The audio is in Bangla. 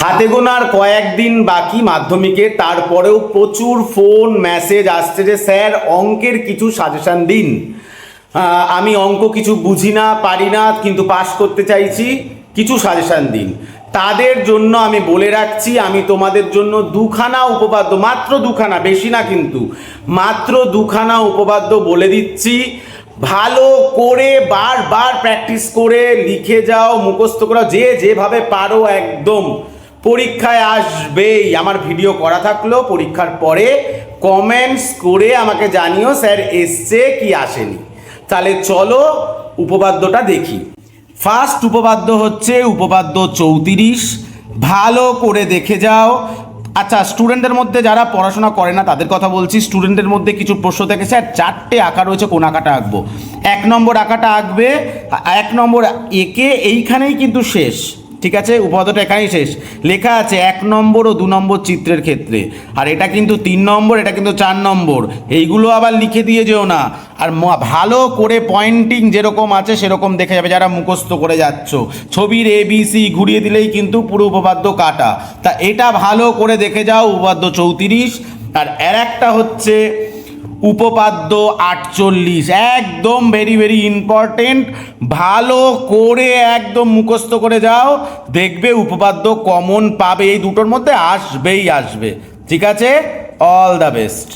হাতে গোনার কয়েকদিন বাকি মাধ্যমিকে, তারপরেও প্রচুর ফোন মেসেজ আসছে যে স্যার অঙ্কের কিছু সাজেশন দিন। আমি অঙ্ক কিছু বুঝি না, পারি না, কিন্তু পাস করতে চাইছি, কিছু সাজেশন দিন। তাদের জন্য আমি বলে রাখছি, আমি তোমাদের জন্য দুখানা উপপাদ্য, মাত্র দুখানা, বেশি না কিন্তু, মাত্র দুখানা উপপাদ্য বলে দিচ্ছি। ভালো করে বারবার প্র্যাকটিস করে লিখে যাও, মুখস্থ করা, যে যেভাবে পারো একদম। পরীক্ষায় আসবেই। আমার ভিডিও করা থাকলো, পরীক্ষার পরে কমেন্টস করে আমাকে জানিও স্যার এসছে কি আসেনি। তাহলে চলো উপপাদ্যটা দেখি। ফার্স্ট উপপাদ্য হচ্ছে উপপাদ্য 34। ভালো করে দেখে যাও। আচ্ছা, স্টুডেন্টদের মধ্যে যারা পড়াশোনা করে না তাদের কথা বলছি। স্টুডেন্টের মধ্যে কিছু প্রশ্ন থেকে স্যার 4টে আঁকা রয়েছে, কোন আঁকাটা আঁকবো? 1 নম্বর আঁকাটা আঁকবে। 1 নম্বর একে এইখানেই কিন্তু শেষ, ঠিক আছে? উপপাদ্যটা এখানেই শেষ। লেখা আছে 1 নম্বর ও 2 নম্বর চিত্রের ক্ষেত্রে। আর এটা কিন্তু 3 নম্বর, এটা কিন্তু 4 নম্বর। এইগুলো আবার লিখে দিয়ে যেও না। আর ভালো করে পয়েন্টিং যেরকম আছে সেরকম দেখে যাবে যারা মুখস্থ করে যাচ্ছ। ছবির ABC ঘুরিয়ে দিলেই কিন্তু পুরো উপপাদ্য কাটা। তা এটা ভালো করে দেখে যাও, উপপাদ্য 34। আর একটা হচ্ছে উপপাদ্য 48, একদম ভেরি ভেরি ইম্পর্টেন্ট। ভালো করে একদম মুখস্থ করে যাও, দেখবে উপপাদ্য কমন পাবে, এই দুটোর মধ্যে আসবেই আসবে। ঠিক আছে, অল দ্য বেস্ট।